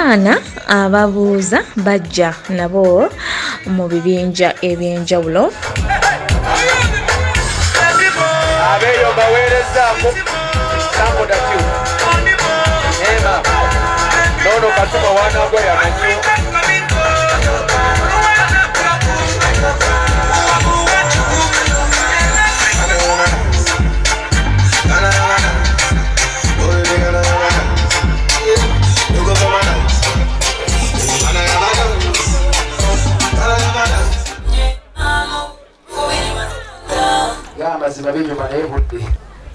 abaana ababuuza bajja nabo mu bibinja ebyenjawulo. Abeyo baweerezaako sambo dakyu ema nono katuma wanagwa yamanyo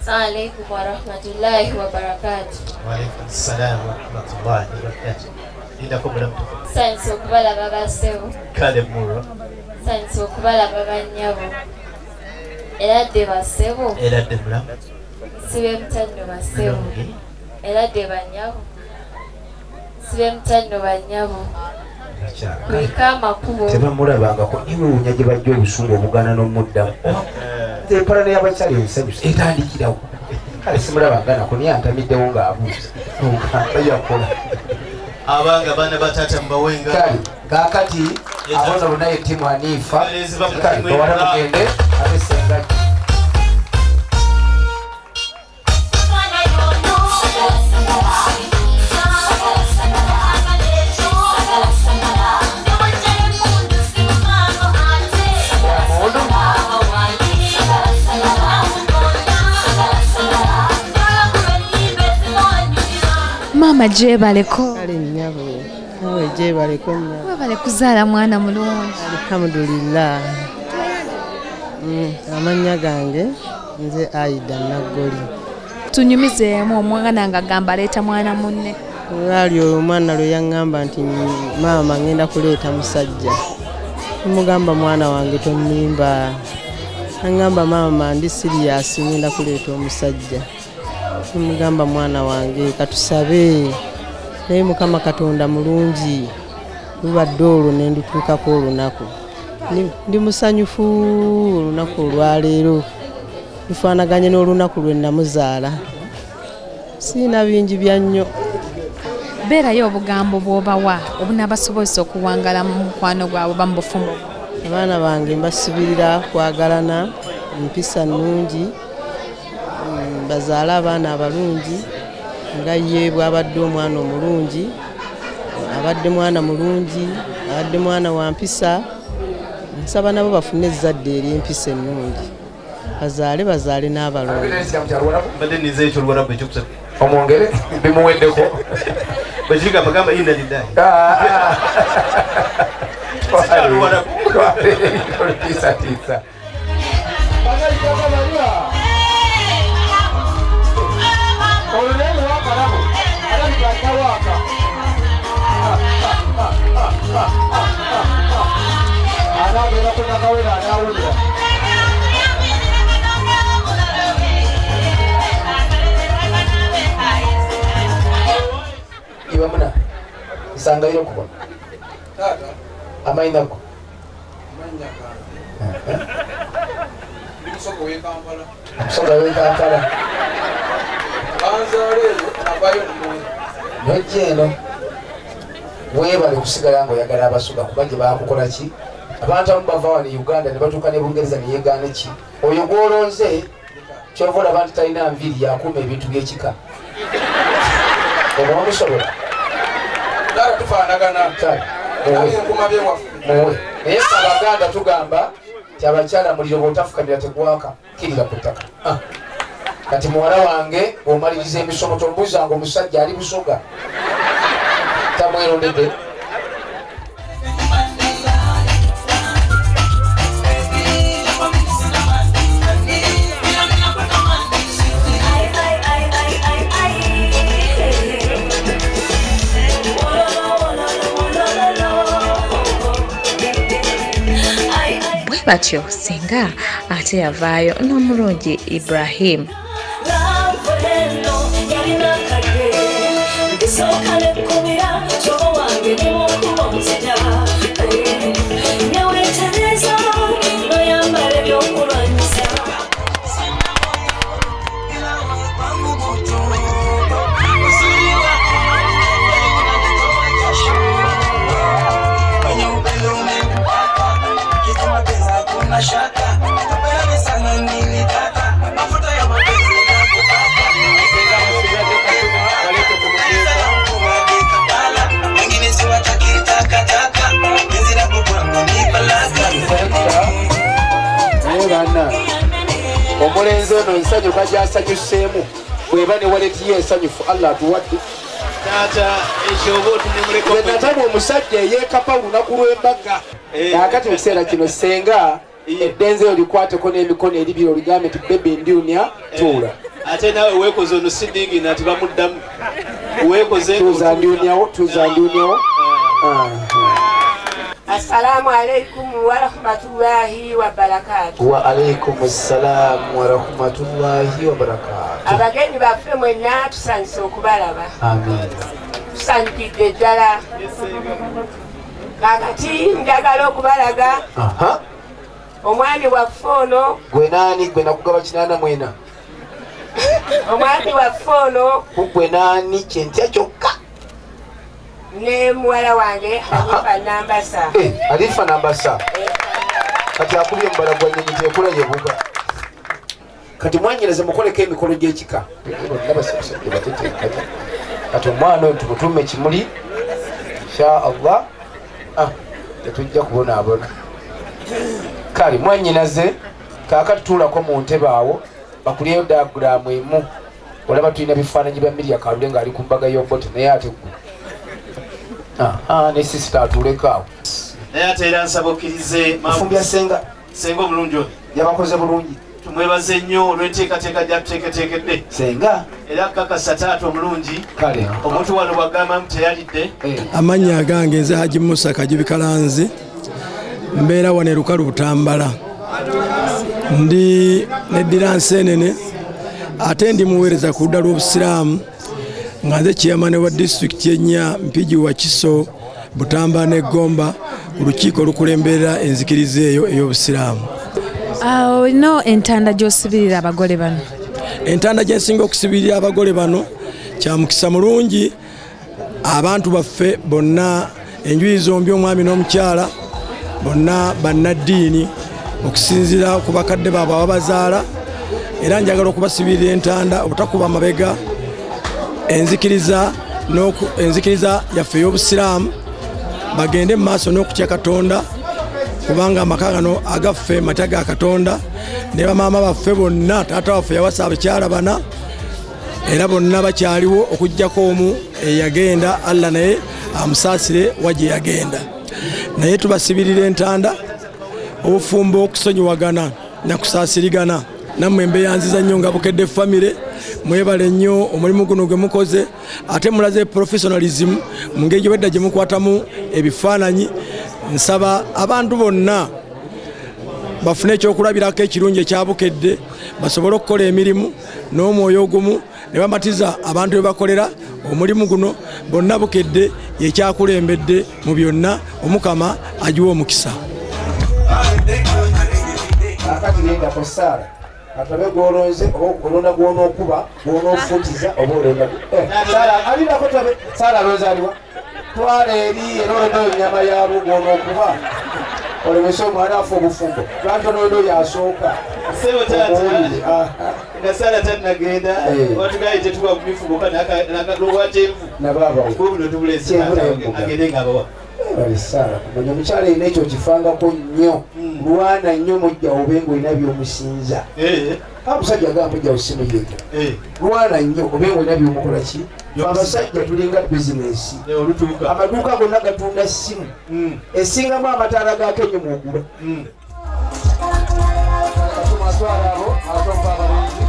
Assalamualaikum warahmatullahi wabarakatuh. Waalaikumsalam warahmatullahi wabarakatuh. Ida kubula mtu. Sansi okubala babasewo. Kale muro. Sansi okubala babanyabo. Era de basewo. Era de mula. Sibe mtando basewo. Era de banyabo. Sibe mtando banyabo. Kuikama kubo. Teba mulabanga ko niwe unyaje bajjo obusungu obugana n'omuddamu. Parane y'abakyali ensanyusa etandikirawo kale simulabanga nako niye antamiddewo ng'abuuza yakola abanga baana batata mbawenga kale kaakati abono lunaye ttiimu Hanifa kale bawala mugende abesengaki Mama jebaleko ali nyabo nawe jebaleko mwana wabale kuzaala mwana mulungi alhamdulillah amanya gange nze Aida Nagoli tunyumizeemu omwana nga gamba leeta mwana munne lwali omwana lwe yaŋŋamba nti maama ngenda kuleeta musajja mugamba mwana wange tonnimba aŋŋamba maama ndi sirias ngenda kuleeta omusajja mugamba mwana wange katusabe naye Mukama Katonda mulungi lubadde olwo ne ndutuukako olunaku ndi musanyufu olunaku olwaleero lufaanaganye n'olunaku lwe namuzaala siina bingi bya nnyo beerayo obugambo bw'obawa obunaabasobozesa okuwangala mu mukwano gwabwe bamu bufumbo abaana bange mbasibirira kwagalana mpisa nnungi bazaale abaana abalungi nga ye bw'abadde omwana omulungi abadde mwana mulungi abadde mwana wa mpisa nsaba nabo bafune ezzadde ery'empisa ennungi bazaale n'abalungi mbadde nize ekyo olwarabu ekyokusatu omwongere bimuweddeko bakirika bagamba inna lillahi tiisa ibamuna nsangayiro kuba amainago Soga w'Kampala nojjeeno weebale kusigala ng'oyagala abasuga kuba gye baakukola ki abantu abamu bava wano Uganda ne batuuka ne Bungereza ne yeegaana ki oyo gw'olonze kyova olaba nti talina nviiri yakuuma ebintu by'ekika oba wamusobola tufaanagana muwe naye Abaganda tugamba ti abakyala muliro bw'otafukamira tegwaka kirira ku ttaka kati muwala wange bw'omaliriza emisomo tombuuzanga omusajja ali busoga tamwerondedde batyo singa ate yavaayo n'omulungi Ibrahim eno ensanyuka gyasanyuseemu bweba ne waleti ye ensanyufu Allah atuwadde natabwa omusajja eyeekapa olunaku lw'embaga akati mu kiseera kino senga eddenze olikwateko n'emikono eribiri oligambe nti bebe ndiunya tuula ate nawe weekoze ono sidingi nati bamuddamu weekoze tuzandiunyawo Assalamu alaikum wa rahmatullahi wa barakatuh. Wa alaikum assalam wa rahmatullahi wa barakatuh. Abagenyi baffe mwenna tusanyuse okubalaba. Amin. Tusanyukidde ddala. Kakati njagala okubalaga. Omwami waffe ono. Gwe naani gwe nakugaba kinaana mwena? Omwami waffe ono. Gwe naani kyentya kyokka? Ne muwala wange Alifa Nambasa. Alifa Nambasa. Kati akubye mbala gwa nnyonyi tekula yebuga. Kati mwanyereza mukoleko emikolo gy'ekika. Kati omwana oyo tumutume ekimuli insha Allah tetujja kubonaabona. Kale mwanyinaze kaakati tuulako mu ntebe awo bakulyeyo diagulamu emu olaba tulina bifaananyi bya Miriam Kalule ng'ali ku mbaga y'obote naye ate gwe ne sisita atuleko awo naye ate era nsaba okkirize mafumbya senga omulungi oyo yabakoze bulungi tumwebaze nnyo olw'enteekateeka gyatuteeketeekedde senga era kakasa taata omulungi kale omuntu wano bw'agambamu teyalidde amannya agange nze Haji Musa Kajubi Kalanzi mbeera wano e Lukalu Butambala ndi neddira Nseenene ate ndi muweereza ku ludda lw'obusiraamu nga nze chairman wa district y'Ennya Mpigi wa Kiso Butambala ne Gomba ku lukiiko olukulemberera enzikiriza eyo ey'obusiraamu. Olina entanda gy'osibirira abagole bano? Entanda gye nsinga okusibirira abagole bano kya mukisa mulungi abantu baffe bonna enjuyi zombi omwami n'omukyala bonna bannaddiini okusinziira ku bakadde baabwe ababazaala era njagala okubasibirira entanda obutakuba mabega enzikiriza yaffe ey'obusiraamu bagende mu maaso n'okutya Katonda kubanga amaka gano agaffe matya ga Katonda ne bamaama baffe bonna taata waffe yawasa abakyala bana era bonna bakyaliwo okuggyako omu eyagenda Allah naye amusaasire wagye yagenda naye tubasibirira entanda obufumbo okusonyiwagana nakusaasirigana nammwe mbeyanziza nnyo nga Bukedde famire mwebale nnyo omulimu guno gwe mukoze ate mulaze professionalism mu ngeri gyebedda gye mukwatamu ebifaananyi nsaba abantu bonna bafune ekyokulabirako ekirungi ekya Bukedde basobole okukola emirimu n'omwoyo ogumu ne bamatiza abantu be bakolera omulimu guno bonna Bukedde yekyakulembedde mu byonna omukama agiwa omukisa. Akati nenda ko Sara atabe golonze olona gwono okuba gwono ofutiza oba olenda Sara alina ko tabe Sara rozaliwa twale eri eno nyama yabo gwono okuba ole meso mwana afo bufumbo lwanto nondo yasooka sebo tata na Sara tana genda watu gaite tuwa mifugo kana lwajevu na baba kubuno tubulesi agende ngabo Sara kumanya omukyala ina ekyo kifangako nnyo lwana nnyo mujja obengo ina byomusinza abusajja agamba mujja osimuyireka lwana nnyo obengo ina byomukola ki abasajja tulinga bizinesi amaduuka gonna gatunda ssimu esingamu amataala ga Kenya mwogula katumatwala abo abatompa abalungi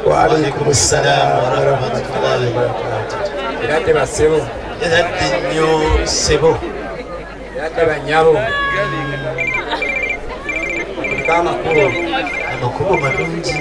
وعليكم السلام ورحمة الله وبركاته. إذا تبى سبو. إذا تنيو سبو. yadde bannyabo amakulu amakulu malungi